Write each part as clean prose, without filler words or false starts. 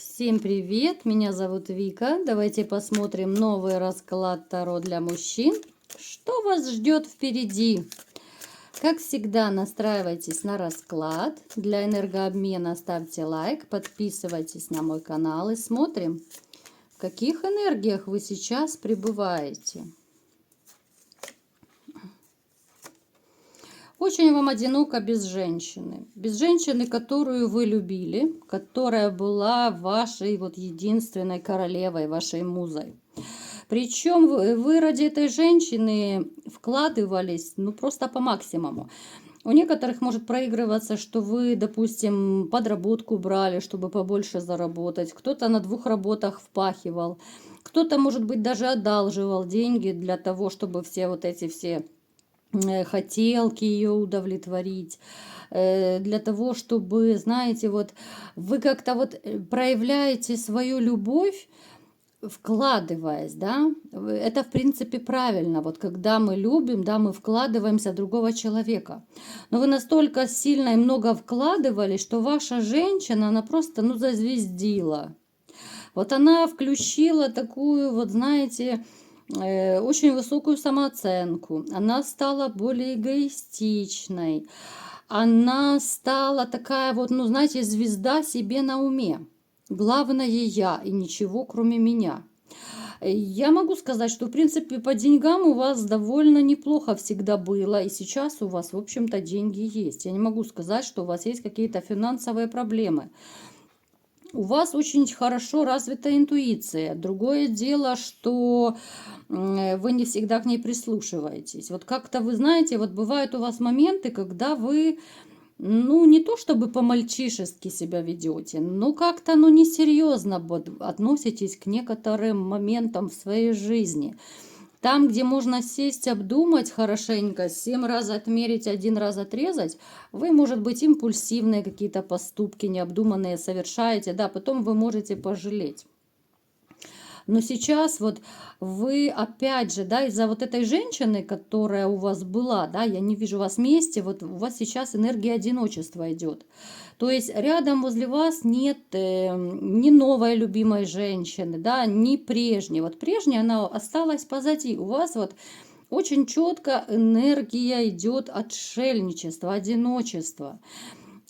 Всем привет, меня зовут Вика. Давайте посмотрим новый расклад Таро для мужчин. Что вас ждет впереди? Как всегда, настраивайтесь на расклад. Для энергообмена ставьте лайк, подписывайтесь на мой канал и смотрим, в каких энергиях вы сейчас пребываете. Очень вам одиноко без женщины. Без женщины, которую вы любили, которая была вашей вот единственной королевой, вашей музой. Причем вы ради этой женщины вкладывались, ну, просто по максимуму. У некоторых может проигрываться, что вы, допустим, подработку брали, чтобы побольше заработать. Кто-то на 2 работах впахивал. Кто-то, может быть, даже одалживал деньги для того, чтобы все хотелки ее удовлетворить, для того, чтобы, знаете, вот вы как-то вот проявляете свою любовь, вкладываясь, да, это в принципе правильно, вот когда мы любим, да, мы вкладываемся в другого человека, но вы настолько сильно и много вкладывали, что ваша женщина, она просто, ну, зазвездила. Вот она включила такую, вот знаете, очень высокую самооценку. Она стала более эгоистичной. Она стала такая вот, ну, знаете, звезда себе на уме. Главное я и ничего кроме меня. Я могу сказать, что, в принципе, по деньгам у вас довольно неплохо всегда было. И сейчас у вас, в общем-то, деньги есть. Я не могу сказать, что у вас есть какие-то финансовые проблемы. У вас очень хорошо развита интуиция. Другое дело, что вы не всегда к ней прислушиваетесь. Вот как-то вы знаете, вот бывают у вас моменты, когда вы, ну, не то чтобы по-мальчишески себя ведете, но как-то, ну, несерьезно относитесь к некоторым моментам в своей жизни. Там, где можно сесть, обдумать хорошенько, 7 раз отмерить, 1 раз отрезать, вы, может быть, импульсивные какие-то поступки необдуманные совершаете, да, потом вы можете пожалеть. Но сейчас вот вы опять же, да, из-за вот этой женщины, которая у вас была, да, я не вижу вас вместе, вот у вас сейчас энергия одиночества идет. То есть рядом возле вас нет ни новой любимой женщины, да, ни прежней. Вот прежняя, она осталась позади. У вас вот очень четко энергия идет отшельничества, одиночества.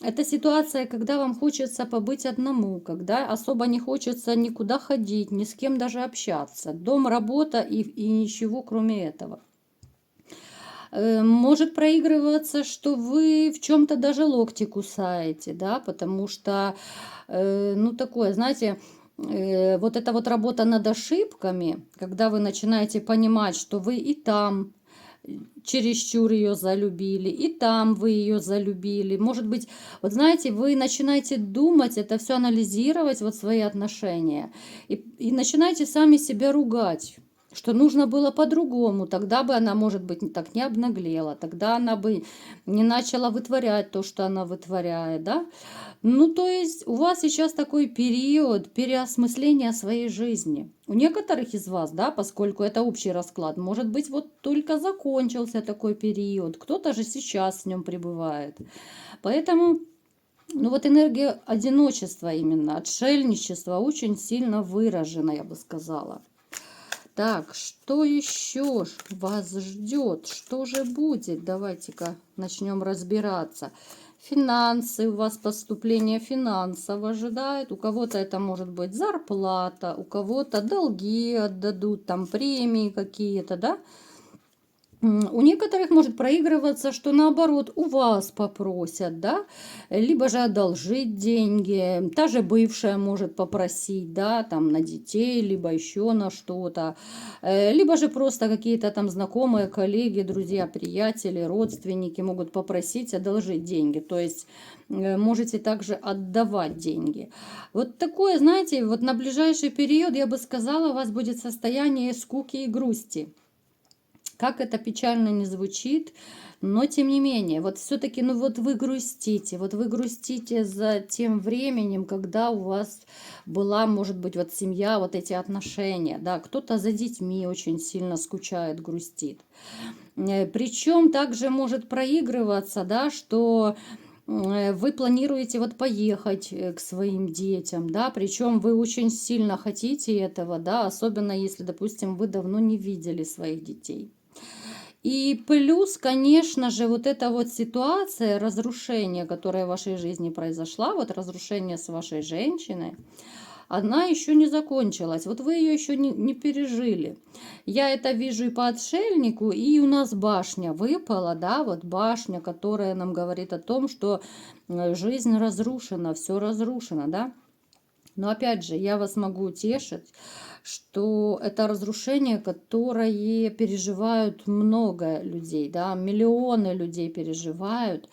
Это ситуация, когда вам хочется побыть одному, когда особо не хочется никуда ходить, ни с кем даже общаться. Дом, работа и ничего кроме этого. Может проигрываться, что вы в чем-то даже локти кусаете, да, потому что, ну, такое, знаете, вот эта вот работа над ошибками, когда вы начинаете понимать, что вы и там чересчур ее залюбили, и там вы ее залюбили. Может быть, вот знаете, вы начинаете думать, это все анализировать, вот свои отношения, и начинаете сами себя ругать, что нужно было по-другому, тогда бы она, может быть, так не обнаглела, тогда она бы не начала вытворять то, что она вытворяет, да? Ну, то есть у вас сейчас такой период переосмысления своей жизни. У некоторых из вас, да, поскольку это общий расклад, может быть, вот только закончился такой период, кто-то же сейчас в нем пребывает. Поэтому, ну вот энергия одиночества именно, отшельничества очень сильно выражена, я бы сказала. Так, что еще вас ждет? Что же будет? Давайте-ка начнем разбираться. Финансы, у вас поступление финансов ожидает. У кого-то это может быть зарплата, у кого-то долги отдадут, там премии какие-то, да? У некоторых может проигрываться, что наоборот у вас попросят, да, либо же одолжить деньги, та же бывшая может попросить, да, там на детей, либо еще на что-то, либо же просто какие-то там знакомые, коллеги, друзья, приятели, родственники могут попросить одолжить деньги, то есть можете также отдавать деньги. Вот такое, знаете, вот на ближайший период, я бы сказала, у вас будет состояние скуки и грусти. Как это печально не звучит, но тем не менее, вот все-таки, ну вот вы грустите за тем временем, когда у вас была, может быть, вот семья, вот эти отношения, да, кто-то за детьми очень сильно скучает, грустит. Причем также может проигрываться, да, что вы планируете вот поехать к своим детям, да, причем вы очень сильно хотите этого, да, особенно если, допустим, вы давно не видели своих детей. И плюс, конечно же, вот эта вот ситуация разрушения, которая в вашей жизни произошла, вот разрушение с вашей женщиной, она еще не закончилась. Вот вы ее еще не пережили. Я это вижу и по отшельнику, и у нас башня выпала, да, вот башня, которая нам говорит о том, что жизнь разрушена, все разрушено, да. Но опять же, я вас могу утешить, что это разрушение, которое переживают много людей, да, миллионы людей переживают.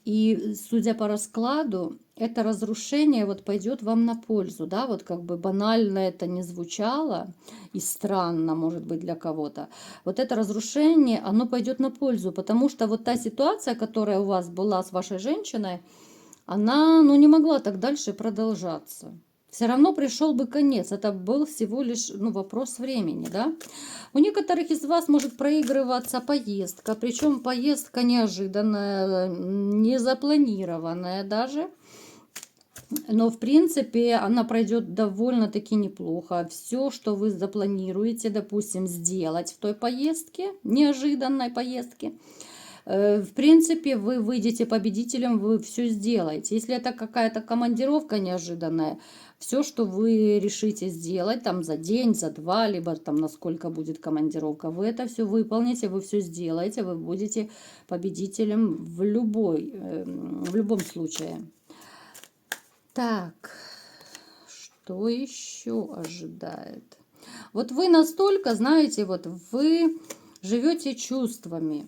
И судя по раскладу, это разрушение вот пойдет вам на пользу, да, вот как бы банально это не звучало и странно, может быть, для кого-то. Вот это разрушение, оно пойдет на пользу, потому что вот та ситуация, которая у вас была с вашей женщиной, она, ну, не могла так дальше продолжаться. Все равно пришел бы конец. Это был всего лишь, ну, вопрос времени, да. У некоторых из вас может проигрываться поездка, причем поездка неожиданная, незапланированная даже. Но, в принципе, она пройдет довольно-таки неплохо. Все, что вы запланируете, допустим, сделать в той поездке, неожиданной поездке, в принципе, вы выйдете победителем, вы все сделаете. Если это какая-то командировка неожиданная, все, что вы решите сделать там за день, за два, либо там насколько будет командировка, вы это все выполните, вы все сделаете, вы будете победителем в любом случае. Так, что еще ожидает? Вот вы настолько, знаете, вот вы живете чувствами.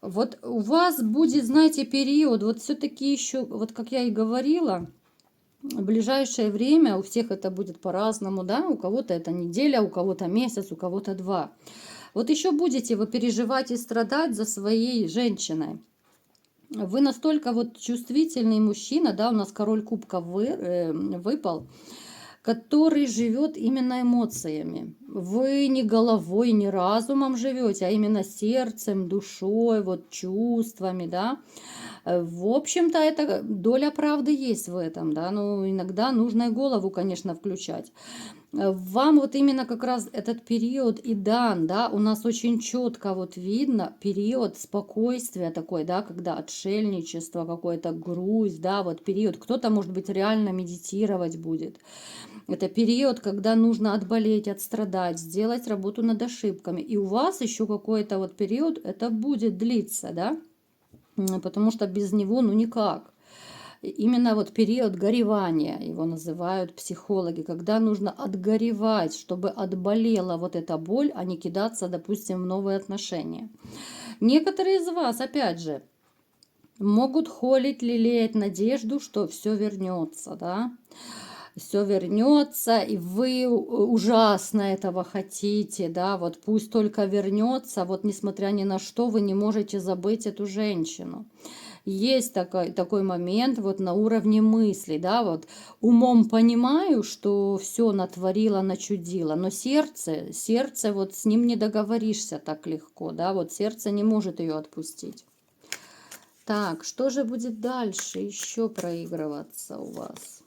Вот у вас будет, знаете, период, вот все-таки еще, вот как я и говорила, в ближайшее время у всех это будет по-разному, да, у кого-то это неделя, у кого-то месяц, у кого-то 2. Вот еще будете вы переживать и страдать за своей женщиной. Вы настолько вот чувствительный мужчина, да, у нас король кубков выпал, который живет именно эмоциями. Вы не головой, не разумом живете, а именно сердцем, душой, вот чувствами, да. В общем-то, это доля правды есть в этом, да, но иногда нужно и голову, конечно, включать. Вам вот именно как раз этот период и дан, да, у нас очень четко вот видно период спокойствия такой, да, когда отшельничество, какое-то грусть, да, вот период, кто-то, может быть, реально медитировать будет. Это период, когда нужно отболеть, отстрадать, сделать работу над ошибками. И у вас еще какой-то вот период это будет длиться, да, потому что без него ну никак. Именно вот период горевания, его называют психологи, когда нужно отгоревать, чтобы отболела вот эта боль, а не кидаться, допустим, в новые отношения. Некоторые из вас, опять же, могут холить, лелеять надежду, что все вернется, да, все вернется, и вы ужасно этого хотите, да, вот пусть только вернется, вот несмотря ни на что, вы не можете забыть эту женщину. Есть такой момент вот на уровне мыслей, да, вот умом понимаю, что все натворила, начудила, но сердце вот с ним не договоришься так легко, да, вот сердце не может ее отпустить. Так, что же будет дальше еще проигрываться у вас?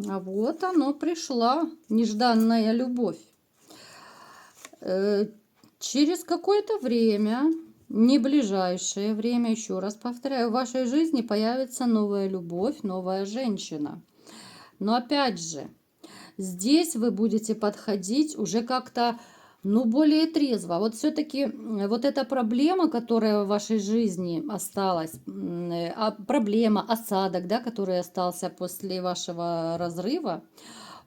А вот оно пришла, нежданная любовь. Через какое-то время, не ближайшее время, еще раз повторяю, в вашей жизни появится новая любовь, новая женщина. Но опять же, здесь вы будете подходить уже как-то, ну, более трезво. Вот все-таки вот эта проблема, которая в вашей жизни осталась, проблема, осадок, да, который остался после вашего разрыва,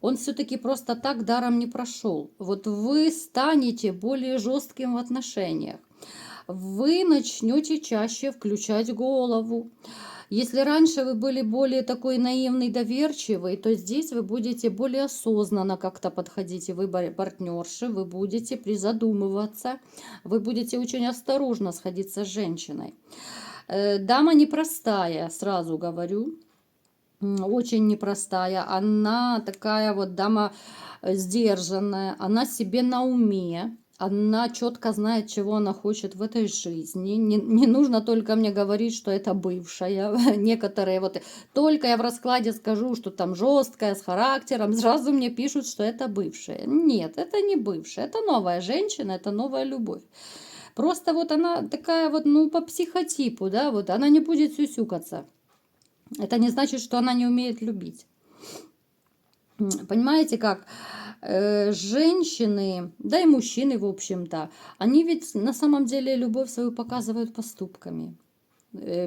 он все-таки просто так даром не прошел. Вот вы станете более жестким в отношениях. Вы начнете чаще включать голову. Если раньше вы были более такой наивный, доверчивый, то здесь вы будете более осознанно как-то подходить, и вы партнерши, вы будете призадумываться, вы будете очень осторожно сходиться с женщиной. Дама непростая, сразу говорю, очень непростая. Она такая вот дама сдержанная, она себе на уме, она четко знает, чего она хочет в этой жизни. Не нужно только мне говорить, что это бывшая. Некоторые вот, только я в раскладе скажу, что там жесткая, с характером, сразу мне пишут, что это бывшая. Нет, это не бывшая, это новая женщина, это новая любовь. Просто вот она такая вот, ну, по психотипу, да, вот она не будет сюсюкаться. Это не значит, что она не умеет любить. Понимаете как? Женщины, да и мужчины, в общем-то, они ведь на самом деле любовь свою показывают поступками.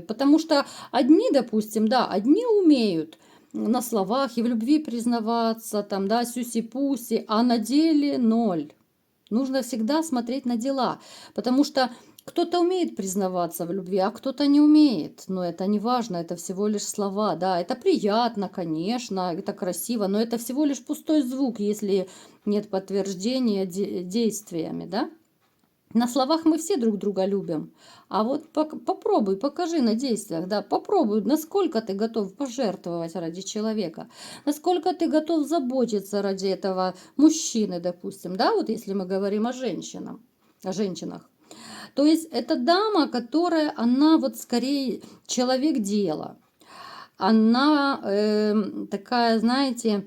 Потому что одни, допустим, да, одни умеют на словах и в любви признаваться, там, да, сюси-пуси, а на деле ноль. Нужно всегда смотреть на дела, потому что кто-то умеет признаваться в любви, а кто-то не умеет. Но это не важно, это всего лишь слова. Да, это приятно, конечно, это красиво, но это всего лишь пустой звук, если нет подтверждения действиями, да? На словах мы все друг друга любим, а вот попробуй, покажи на действиях, да, попробуй, насколько ты готов пожертвовать ради человека, насколько ты готов заботиться ради этого мужчины, допустим, да, вот если мы говорим о женщинах. То есть это дама, которая, она вот скорее человек дела, она такая, знаете,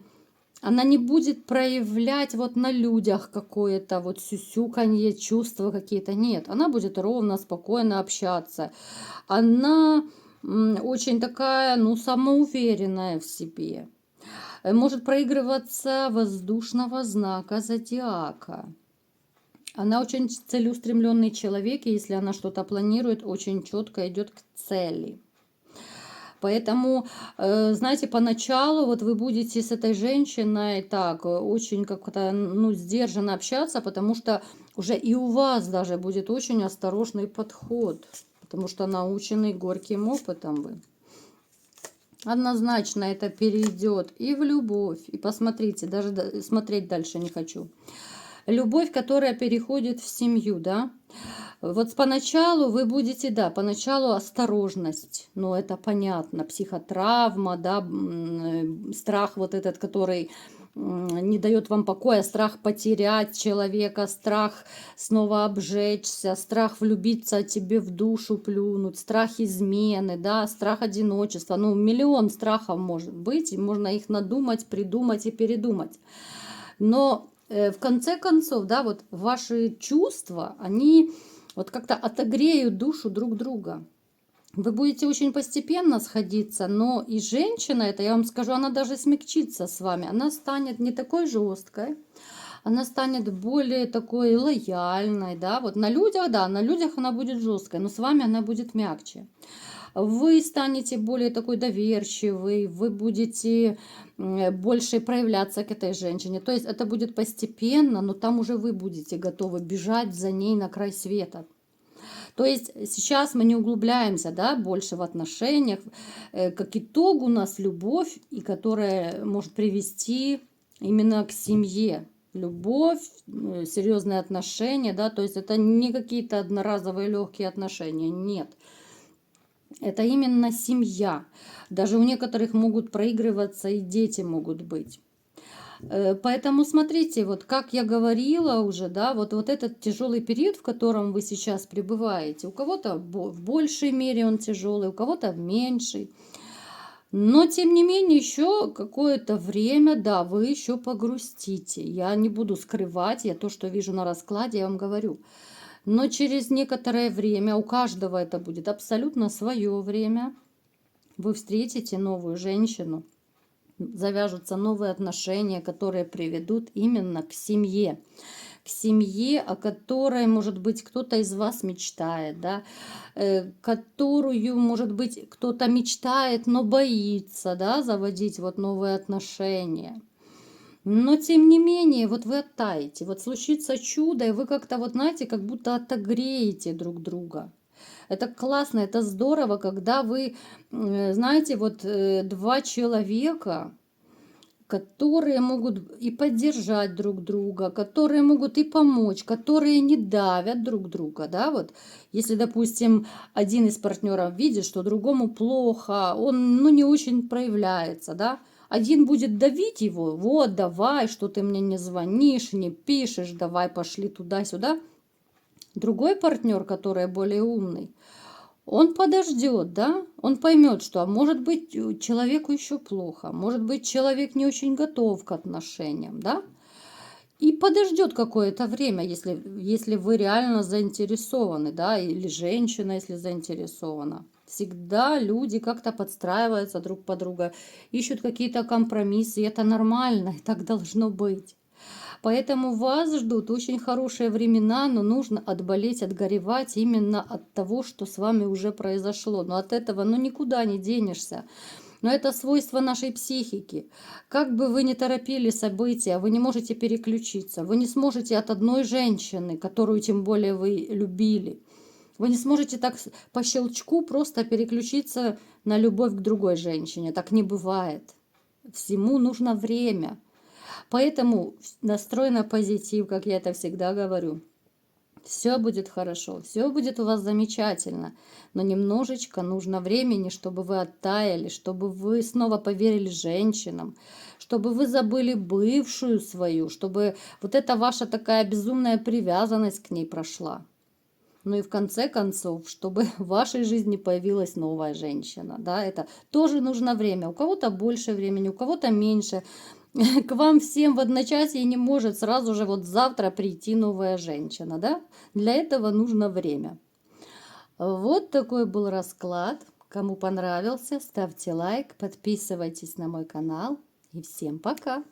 она не будет проявлять вот на людях какое-то вот сюсюканье, чувства какие-то. Нет, она будет ровно, спокойно общаться. Она очень такая, ну, самоуверенная в себе. Может проигрываться воздушного знака зодиака. Она очень целеустремленный человек, и если она что-то планирует, очень четко идет к цели. Поэтому, знаете, поначалу вот вы будете с этой женщиной так очень как-то, ну, сдержанно общаться, потому что уже и у вас даже будет очень осторожный подход, потому что наученный горьким опытом вы. Однозначно это перейдет и в любовь, и посмотрите, даже смотреть дальше не хочу. Любовь, которая переходит в семью, да. Вот поначалу вы будете, да, поначалу осторожность, но это понятно, психотравма, да, страх вот этот, который не дает вам покоя, страх потерять человека, страх снова обжечься, страх влюбиться тебе в душу плюнуть, страх измены, да, страх одиночества, ну, миллион страхов может быть, и можно их надумать, придумать и передумать. Но в конце концов, да, вот ваши чувства, они вот как-то отогреют душу друг друга. Вы будете очень постепенно сходиться, но и женщина, это я вам скажу, она даже смягчится с вами. Она станет не такой жесткой, она станет более такой лояльной, да, вот на людях, да, на людях она будет жесткой, но с вами она будет мягче. Вы станете более такой доверчивый, вы будете больше проявляться к этой женщине. То есть это будет постепенно, но там уже вы будете готовы бежать за ней на край света. То есть сейчас мы не углубляемся, да, больше в отношениях. Как итог у нас любовь, и которая может привести именно к семье. Любовь, серьезные отношения, да, то есть это не какие-то одноразовые легкие отношения, нет. Это именно семья. Даже у некоторых могут проигрываться и дети могут быть. Поэтому смотрите, вот как я говорила уже, да, вот этот тяжелый период, в котором вы сейчас пребываете, у кого-то в большей мере он тяжелый, у кого-то в меньшей. Но, тем не менее, еще какое-то время, да, вы еще погрустите. Я не буду скрывать, я то, что вижу на раскладе, я вам говорю. Но через некоторое время, у каждого это будет абсолютно свое время, вы встретите новую женщину, завяжутся новые отношения, которые приведут именно к семье. К семье, о которой, может быть, кто-то из вас мечтает, да, которую, может быть, кто-то мечтает, но боится, да, заводить вот новые отношения. Но, тем не менее, вот вы оттаете, вот случится чудо, и вы как-то, вот знаете, как будто отогреете друг друга. Это классно, это здорово, когда вы, знаете, вот два человека, которые могут и поддержать друг друга, которые могут и помочь, которые не давят друг друга, да, вот. Если, допустим, один из партнеров видит, что другому плохо, он, ну, не очень проявляется, да, Один будет давить его, вот, давай, что ты мне не звонишь, не пишешь, давай, пошли туда-сюда. Другой партнер, который более умный, он подождет, да, он поймет, что, а может быть, человеку еще плохо, может быть, человек не очень готов к отношениям, да, и подождет какое-то время, если вы реально заинтересованы, да, или женщина, если заинтересована. Всегда люди как-то подстраиваются друг под друга, ищут какие-то компромиссы, и это нормально, и так должно быть. Поэтому вас ждут очень хорошие времена, но нужно отболеть, отгоревать именно от того, что с вами уже произошло. Но от этого никуда не денешься. Но это свойство нашей психики. Как бы вы ни торопили события, вы не можете переключиться. Вы не сможете от одной женщины, которую тем более вы любили. Вы не сможете так по щелчку просто переключиться на любовь к другой женщине. Так не бывает. Всему нужно время. Поэтому настрой на позитив, как я это всегда говорю. Все будет хорошо, все будет у вас замечательно, но немножечко нужно времени, чтобы вы оттаяли, чтобы вы снова поверили женщинам, чтобы вы забыли бывшую свою, чтобы вот эта ваша такая безумная привязанность к ней прошла. Ну и в конце концов, чтобы в вашей жизни появилась новая женщина, да, это тоже нужно время. У кого-то больше времени, у кого-то меньше. К вам всем в одночасье не может сразу же вот завтра прийти новая женщина, да? Для этого нужно время. Вот такой был расклад. Кому понравился, ставьте лайк, подписывайтесь на мой канал. И всем пока!